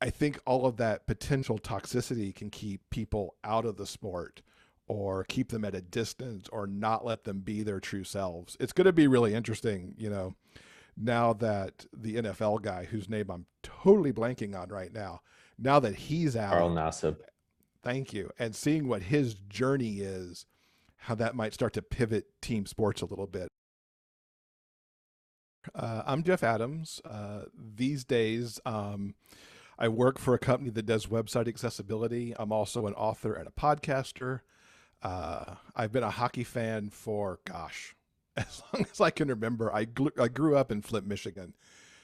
I think all of that potential toxicity can keep people out of the sport or keep them at a distance or not let them be their true selves. It's going to be really interesting, now that the NFL guy, whose name I'm totally blanking on right now that he's Carl out, Nassib. thank you, and seeing what his journey is, how that might start to pivot team sports a little bit. I'm Jeff Adams. These days, I work for a company that does website accessibility. I'm also an author and a podcaster. I've been a hockey fan for, gosh, as long as I can remember. I grew up in Flint, Michigan.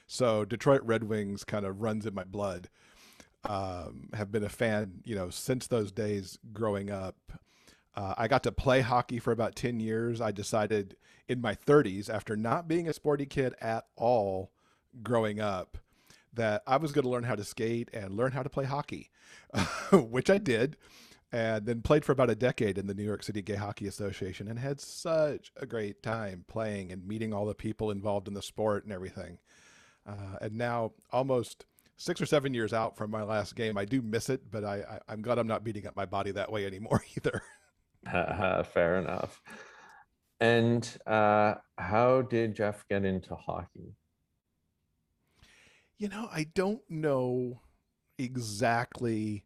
So Detroit Red Wings kind of runs in my blood. Have been a fan, since those days growing up. I got to play hockey for about 10 years. I decided in my 30s, after not being a sporty kid at all growing up, that I was going to learn how to skate and learn how to play hockey, which I did. And then played for about a decade in the New York City Gay Hockey Association and had such a great time playing and meeting all the people involved in the sport and everything. And now, almost 6 or 7 years out from my last game, I do miss it, but I'm glad I'm not beating up my body that way anymore either. Fair enough. And how did Jeff get into hockey? I don't know exactly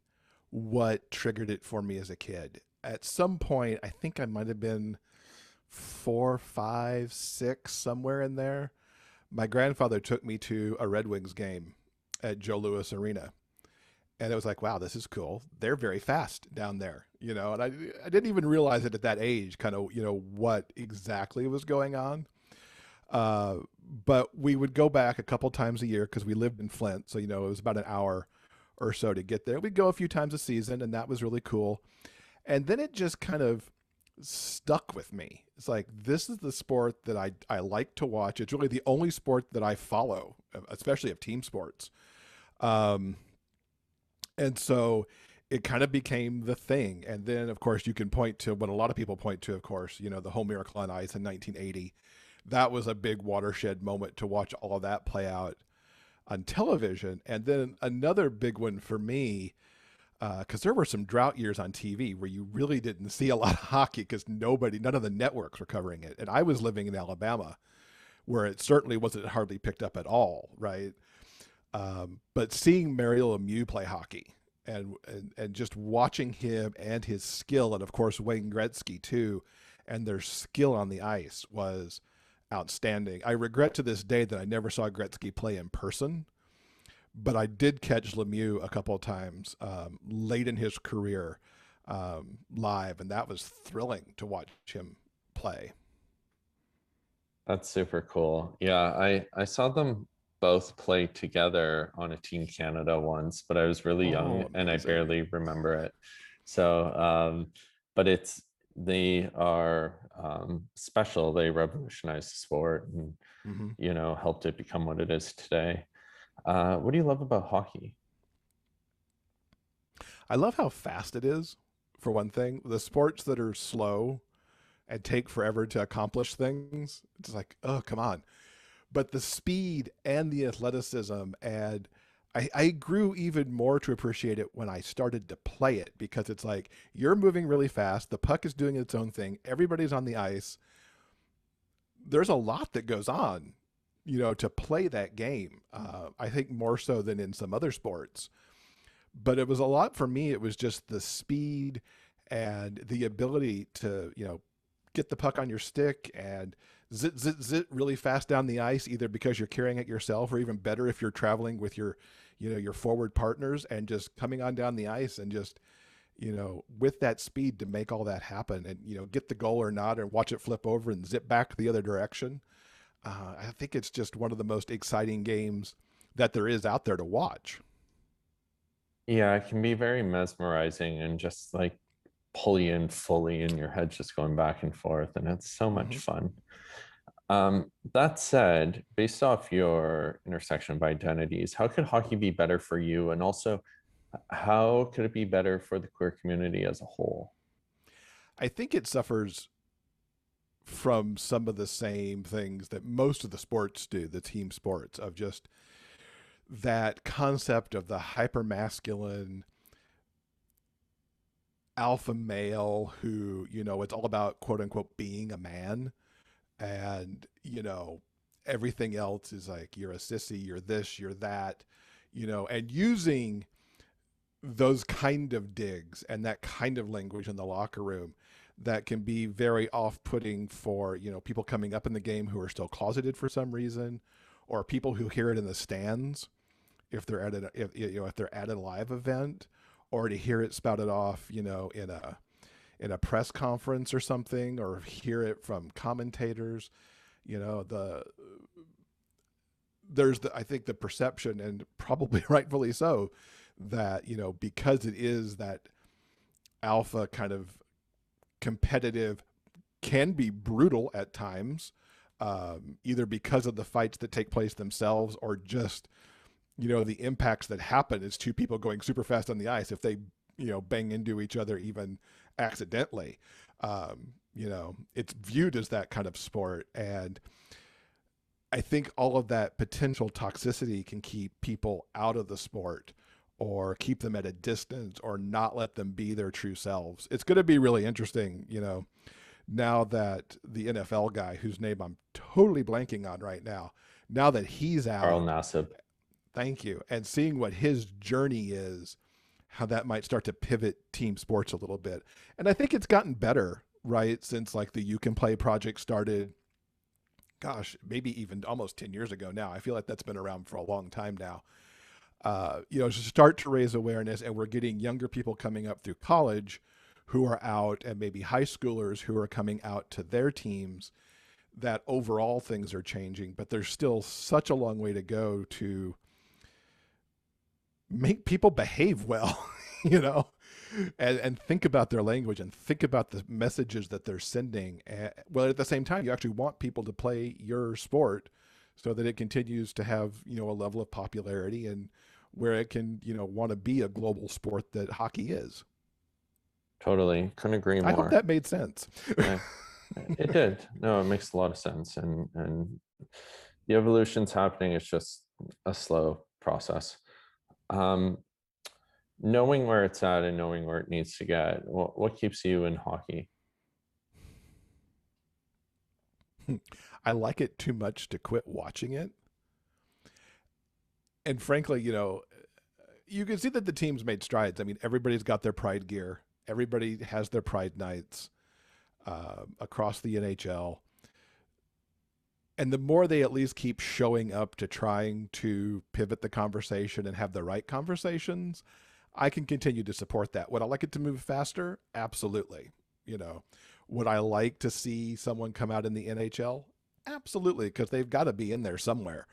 what triggered it for me as a kid. At some point, I think I might have been 4, 5, 6, somewhere in there. My grandfather took me to a Red Wings game at Joe Louis Arena. And it was like, wow, this is cool. They're very fast down there, and I didn't even realize it at that age, kind of, what exactly was going on. Uh, but we would go back a couple times a year because we lived in Flint. So, it was about an hour or so to get there. We'd go a few times a season, and that was really cool. And then it just kind of stuck with me. It's like, this is the sport that I like to watch. It's really the only sport that I follow, especially of team sports. Um, and so it kind of became the thing. And then, of course, you can point to what a lot of people point to, of course, the whole Miracle on Ice in 1980. That was a big watershed moment to watch all of that play out on television. And then another big one for me, because there were some drought years on TV where you really didn't see a lot of hockey because none of the networks were covering it. And I was living in Alabama where it certainly wasn't hardly picked up at all, right? But seeing Mario Lemieux play hockey and just watching him and his skill, and of course Wayne Gretzky too, and their skill on the ice was outstanding. I regret to this day that I never saw Gretzky play in person, but I did catch Lemieux a couple of times late in his career live, and that was thrilling to watch him play. That's super cool. Yeah, I saw them both play together on a Team Canada once, but I was really young Oh, and I amazing. barely remember it. So, but they are special. They revolutionized the sport and, Hmm. helped it become what it is today. What do you love about hockey? I love how fast it is, for one thing. The sports that are slow and take forever to accomplish things, it's like, oh, come on. But the speed and the athleticism, and I grew even more to appreciate it when I started to play it because it's like you're moving really fast. The puck is doing its own thing. Everybody's on the ice. There's a lot that goes on, to play that game. I think more so than in some other sports. But it was a lot for me. It was just the speed and the ability to, get the puck on your stick and zit, zit, zit really fast down the ice, either because you're carrying it yourself or even better if you're traveling with your forward partners and just coming on down the ice and just, with that speed to make all that happen and, get the goal or not and watch it flip over and zip back the other direction. I think it's just one of the most exciting games that there is out there to watch. Yeah, it can be very mesmerizing and just like pull you in fully in your head, just going back and forth, and it's so much Hmm. fun. That said, based off your intersection of identities, how could hockey be better for you? And also, how could it be better for the queer community as a whole? I think it suffers from some of the same things that most of the sports do, the team sports, of just that concept of the hyper masculine alpha male who, it's all about quote unquote being a man, and, everything else is like, you're a sissy, you're this, you're that, and using those kind of digs and that kind of language in the locker room that can be very off-putting for, people coming up in the game who are still closeted for some reason, or people who hear it in the stands if they're at if they're at a live event, or to hear it spouted off, in a press conference or something, or hear it from commentators. The there's I think the perception, and probably rightfully so, that, because it is that alpha kind of competitive, can be brutal at times, either because of the fights that take place themselves, or just, the impacts that happen as two people going super fast on the ice, if they, bang into each other even accidentally. It's viewed as that kind of sport. And I think all of that potential toxicity can keep people out of the sport, or keep them at a distance, or not let them be their true selves. It's going to be really interesting, now that the NFL guy, whose name I'm totally blanking on right now that he's Carl out. Nassib. Thank you. And seeing what his journey is, how that might start to pivot team sports a little bit. And I think it's gotten better, right? Since like the You Can Play project started, gosh, maybe even almost 10 years ago now. I feel like that's been around for a long time now. To start to raise awareness, and we're getting younger people coming up through college who are out, and maybe high schoolers who are coming out to their teams, that overall things are changing, but there's still such a long way to go to make people behave well, you know, and think about their language, and think about the messages that they're sending. Well, at the same time, you actually want people to play your sport so that it continues to have, a level of popularity, and where it can, want to be a global sport that hockey is. Totally. Couldn't agree I hope more. that made sense. Yeah, it did. No, it makes a lot of sense. And the evolution's happening. It's just a slow process. Um, Knowing where it's at and knowing where it needs to get, what keeps you in hockey? I like it too much to quit watching it. And frankly, you can see that the team's made strides. I mean, everybody's got their pride gear. Everybody has their pride nights across the NHL. And the more they at least keep showing up to trying to pivot the conversation and have the right conversations, I can continue to support that. Would I like it to move faster? Absolutely. Would I like to see someone come out in the NHL? Absolutely, because they've got to be in there somewhere.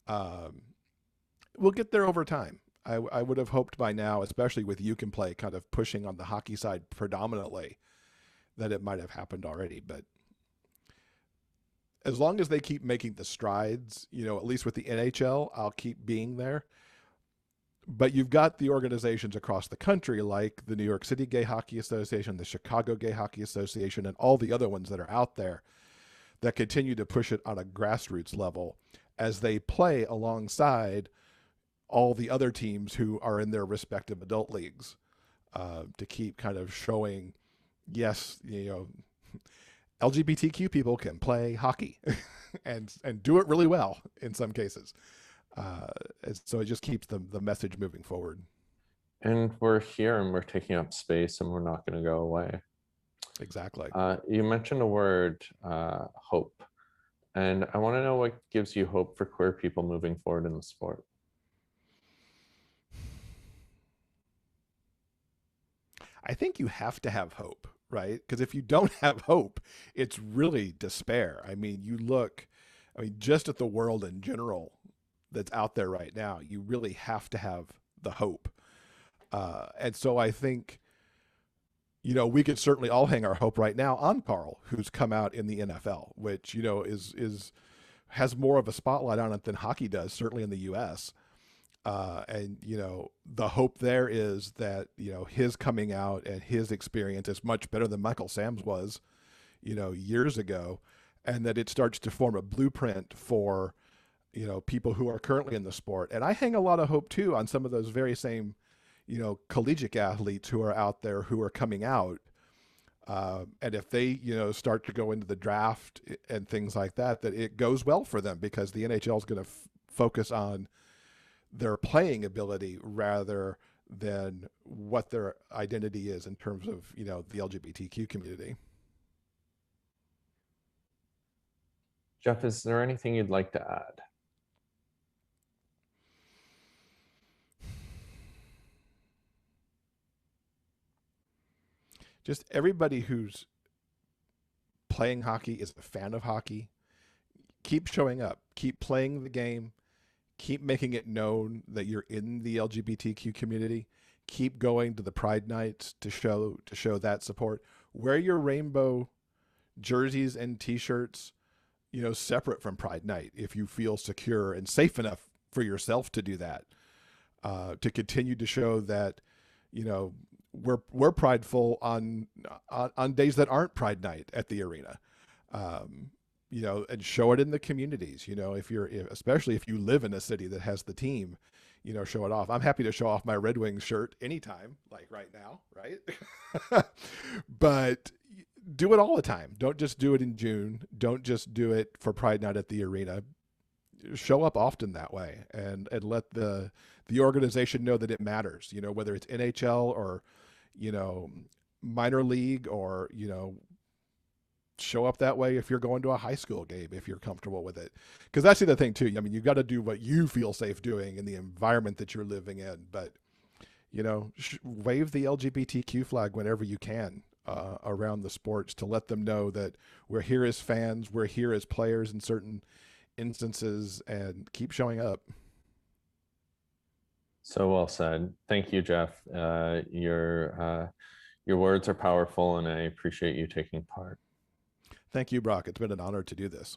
Um, we'll get there over time. I would have hoped by now, especially with You Can Play kind of pushing on the hockey side predominantly, that it might have happened already. But as long as they keep making the strides, at least with the NHL, I'll keep being there. But you've got the organizations across the country, like the New York City Gay Hockey Association, the Chicago Gay Hockey Association, and all the other ones that are out there, that continue to push it on a grassroots level as they play alongside all the other teams who are in their respective adult leagues, to keep kind of showing, yes, LGBTQ people can play hockey and do it really well in some cases. So it just keeps the message moving forward. And we're here and we're taking up space and we're not going to go away. Exactly. You mentioned the word hope. And I want to know what gives you hope for queer people moving forward in the sport. I think you have to have hope, right? Because if you don't have hope, it's really despair. I mean, just at the world in general that's out there right now, you really have to have the hope. And so I think, we could certainly all hang our hope right now on Carl, who's come out in the NFL, which, is has more of a spotlight on it than hockey does, certainly in the U.S. And the hope there is that his coming out and his experience is much better than Michael Sam's was, years ago, and that it starts to form a blueprint for people who are currently in the sport. And I hang a lot of hope too on some of those very same, collegiate athletes who are out there who are coming out. And if they, start to go into the draft and things like that, that it goes well for them because the NHL is going to focus on their playing ability rather than what their identity is in terms of, the LGBTQ community. Jeff, is there anything you'd like to add? Just everybody who's playing hockey is a fan of hockey. Keep showing up, keep playing the game, keep making it known that you're in the LGBTQ community. Keep going to the Pride nights to show that support. Wear your rainbow jerseys and T-shirts, separate from Pride night if you feel secure and safe enough for yourself to do that. To continue to show that, you know, we're prideful on days that aren't Pride night at the arena. Um, and show it in the communities. Especially if you live in a city that has the team, show it off. I'm happy to show off my Red Wings shirt anytime, like right now, right? But do it all the time. Don't just do it in June. Don't just do it for Pride Night at the arena. Show up often that way, and let the organization know that it matters. Whether it's NHL or you know minor league or show up that way if you're going to a high school game, if you're comfortable with it. Because that's the other thing too. I mean, you've got to do what you feel safe doing in the environment that you're living in. But, wave the LGBTQ flag whenever you can around the sports to let them know that we're here as fans, we're here as players in certain instances, and keep showing up. So well said. Thank you, Jeff. Your words are powerful, and I appreciate you taking part. Thank you, Brock. It's been an honor to do this.